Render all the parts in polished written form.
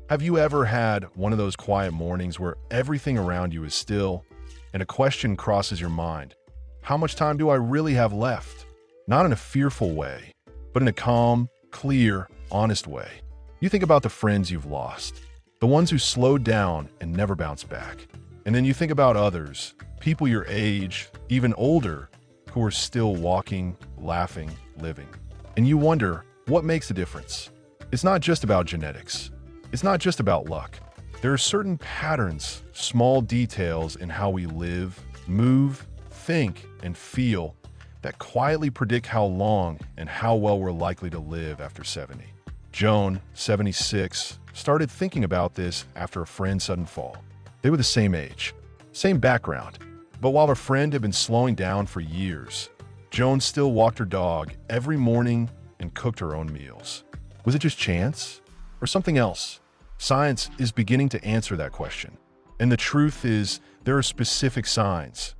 Have you ever had one of those quiet mornings where everything around you is still and a question crosses your mind? How much time do I really have left? Not in a fearful way, but in a calm, clear, honest way. You think about the friends you've lost, the ones who slowed down and never bounced back. And then you think about others, people your age, even older, who are still walking, laughing, living. And you wonder, what makes the difference? It's not just about genetics. It's not just about luck. There are certain patterns, small details in how we live, move, think, and feel that quietly predict how long and how well we're likely to live after 70. Joan, 76, started thinking about this after a friend's sudden fall. They were the same age, same background, but while her friend had been slowing down for years, Joan still walked her dog every morning and cooked her own meals. Was it just chance or something else? Science is beginning to answer that question. And the truth is, there are specific signs,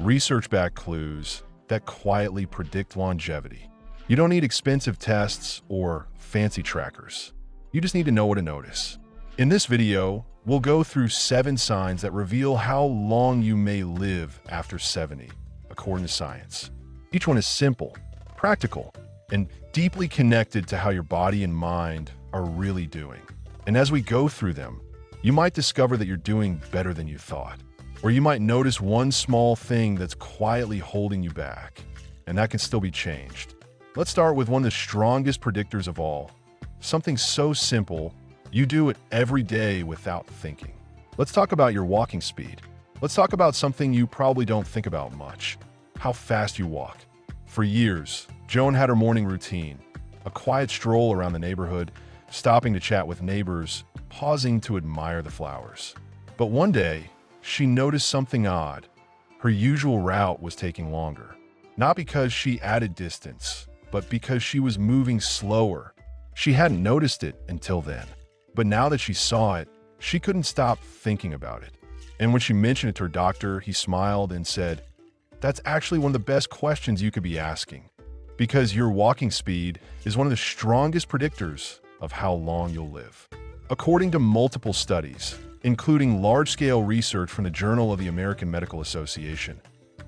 research-backed clues that quietly predict longevity. You don't need expensive tests or fancy trackers. You just need to know what to notice. In this video, we'll go through 7 signs that reveal how long you may live after 70, according to science. Each one is simple, practical, and deeply connected to how your body and mind are really doing. And as we go through them, you might discover that you're doing better than you thought. Or you might notice one small thing that's quietly holding you back, and that can still be changed. Let's start with one of the strongest predictors of all. Something so simple, you do it every day without thinking. Let's talk about your walking speed. Let's talk about something you probably don't think about much: how fast you walk. For years, Joan had her morning routine, a quiet stroll around the neighborhood, stopping to chat with neighbors, pausing to admire the flowers. But one day, she noticed something odd. Her usual route was taking longer. Not because she added distance, but because she was moving slower. She hadn't noticed it until then. But now that she saw it, she couldn't stop thinking about it. And when she mentioned it to her doctor, he smiled and said, "That's actually one of the best questions you could be asking, because your walking speed is one of the strongest predictors of how long you'll live." According to multiple studies, including large-scale research from the Journal of the American Medical Association,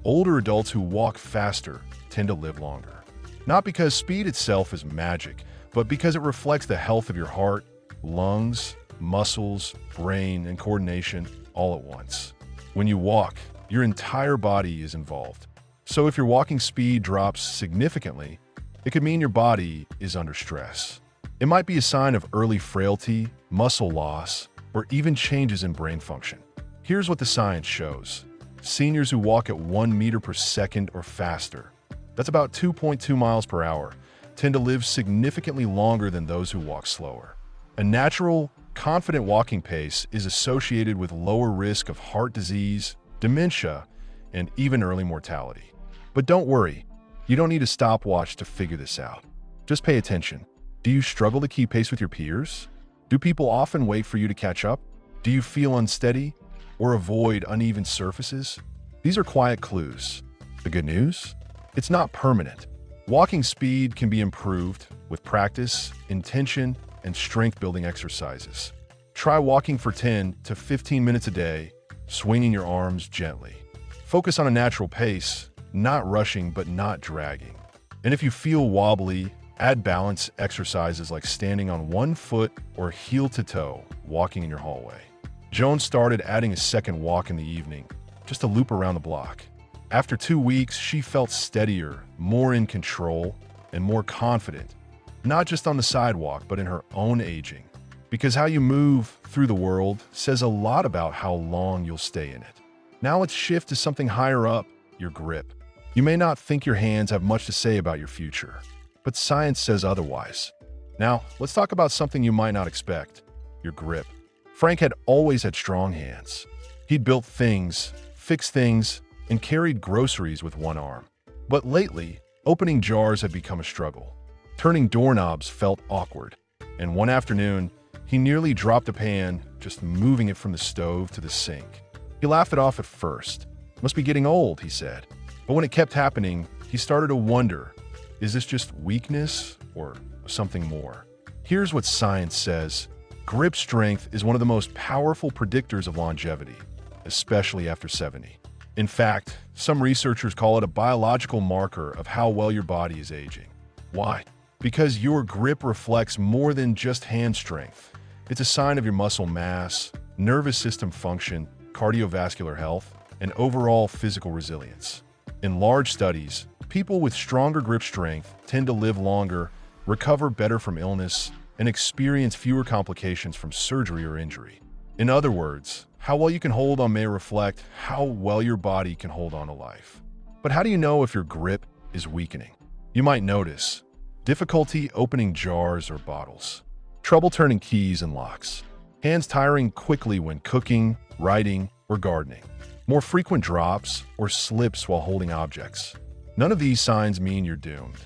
older adults who walk faster tend to live longer. Not because speed itself is magic, but because it reflects the health of your heart, lungs, muscles, brain, and coordination all at once. When you walk, your entire body is involved. So if your walking speed drops significantly, it could mean your body is under stress. It might be a sign of early frailty, muscle loss, or even changes in brain function. Here's what the science shows. Seniors who walk at 1 meter per second or faster, that's about 2.2 miles per hour, tend to live significantly longer than those who walk slower. A natural, confident walking pace is associated with lower risk of heart disease, dementia, and even early mortality. But don't worry, you don't need a stopwatch to figure this out. Just pay attention. Do you struggle to keep pace with your peers? Do people often wait for you to catch up? Do you feel unsteady or avoid uneven surfaces? These are quiet clues. The good news? It's not permanent. Walking speed can be improved with practice, intention, and strength-building exercises. Try walking for 10 to 15 minutes a day, swinging your arms gently. Focus on a natural pace, not rushing but not dragging. And if you feel wobbly, add balance exercises like standing on one foot or heel to toe, walking in your hallway. Joan started adding a second walk in the evening, just a loop around the block. After 2 weeks, she felt steadier, more in control, and more confident, not just on the sidewalk, but in her own aging. Because how you move through the world says a lot about how long you'll stay in it. Now let's shift to something higher up, your grip. You may not think your hands have much to say about your future, but science says otherwise. Now, let's talk about something you might not expect: your grip. Frank had always had strong hands. He'd built things, fixed things, and carried groceries with one arm. But lately, opening jars had become a struggle. Turning doorknobs felt awkward. And one afternoon, he nearly dropped a pan just moving it from the stove to the sink. He laughed it off at first. "Must be getting old," he said. But when it kept happening, he started to wonder, is this just weakness or something more? Here's what science says: Grip strength is one of the most powerful predictors of longevity, especially after 70. In fact, some researchers call it a biological marker of how well your body is aging. Why? Because your grip reflects more than just hand strength. It's a sign of your muscle mass, nervous system function, cardiovascular health, and overall physical resilience. In large studies, people with stronger grip strength tend to live longer, recover better from illness, and experience fewer complications from surgery or injury. In other words, how well you can hold on may reflect how well your body can hold on to life. But how do you know if your grip is weakening? You might notice difficulty opening jars or bottles, trouble turning keys and locks, hands tiring quickly when cooking, writing, or gardening, more frequent drops or slips while holding objects. None of these signs mean you're doomed.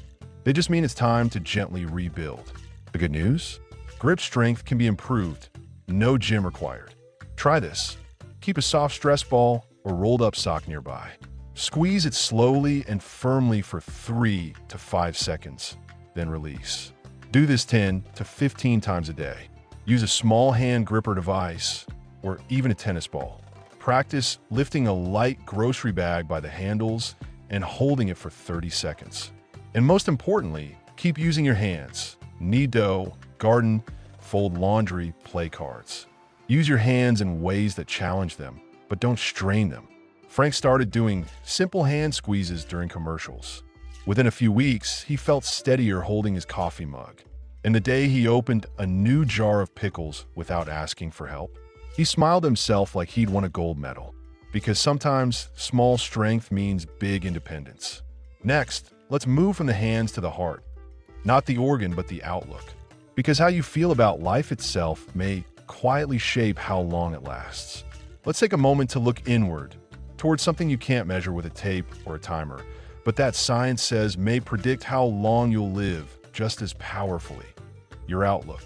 They just mean it's time to gently rebuild. The good news? Grip strength can be improved. No gym required. Try this. Keep a soft stress ball or rolled up sock nearby. Squeeze it slowly and firmly for 3 to 5 seconds, then release. Do this 10 to 15 times a day. Use a small hand gripper device or even a tennis ball. Practice lifting a light grocery bag by the handles and holding it for 30 seconds. And most importantly, keep using your hands. Knead dough, garden, fold laundry, play cards. Use your hands in ways that challenge them, but don't strain them. Frank started doing simple hand squeezes during commercials. Within a few weeks, he felt steadier holding his coffee mug. And the day he opened a new jar of pickles without asking for help, he smiled himself like he'd won a gold medal. Because sometimes small strength means big independence. Next, let's move from the hands to the heart. Not the organ, but the outlook. Because how you feel about life itself may quietly shape how long it lasts. Let's take a moment to look inward, towards something you can't measure with a tape or a timer, but that science says may predict how long you'll live just as powerfully. Your outlook.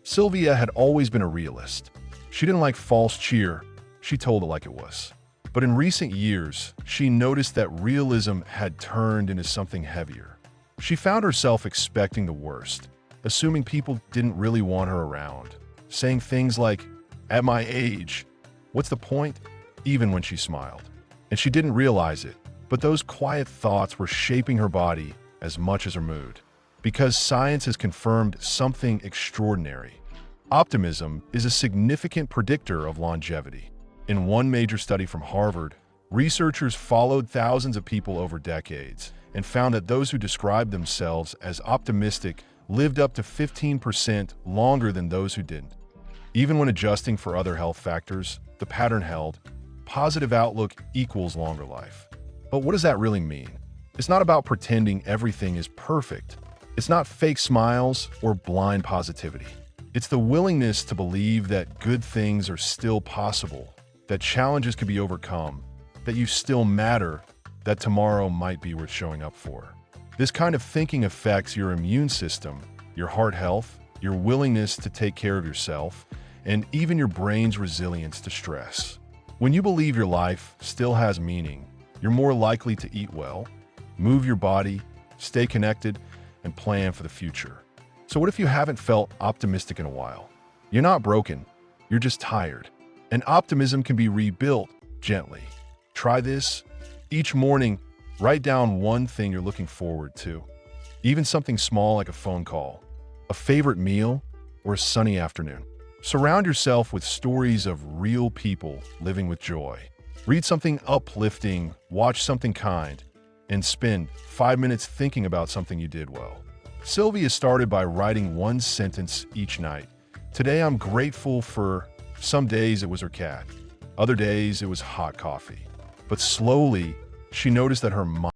Sylvia had always been a realist. She didn't like false cheer. She told it like it was. But in recent years, she noticed that realism had turned into something heavier. She found herself expecting the worst, assuming people didn't really want her around, saying things like, "At my age, what's the point?" even when she smiled. And she didn't realize it, but those quiet thoughts were shaping her body as much as her mood. Because science has confirmed something extraordinary. Optimism is a significant predictor of longevity. In one major study from Harvard, researchers followed thousands of people over decades and found that those who described themselves as optimistic lived up to 15% longer than those who didn't. Even when adjusting for other health factors, the pattern held: positive outlook equals longer life. But what does that really mean? It's not about pretending everything is perfect. It's not fake smiles or blind positivity. It's the willingness to believe that good things are still possible, that challenges can be overcome, that you still matter, that tomorrow might be worth showing up for. This kind of thinking affects your immune system, your heart health, your willingness to take care of yourself, and even your brain's resilience to stress. When you believe your life still has meaning, you're more likely to eat well, move your body, stay connected, and plan for the future. So what if you haven't felt optimistic in a while? You're not broken, you're just tired. And optimism can be rebuilt gently. Try this. Each morning, write down one thing you're looking forward to. Even something small like a phone call, a favorite meal, or a sunny afternoon. Surround yourself with stories of real people living with joy. Read something uplifting, watch something kind, and spend 5 minutes thinking about something you did well. Sylvia started by writing one sentence each night. Today I'm grateful for. Some days it was her cat. Other days it was hot coffee. But slowly, she noticed that her mind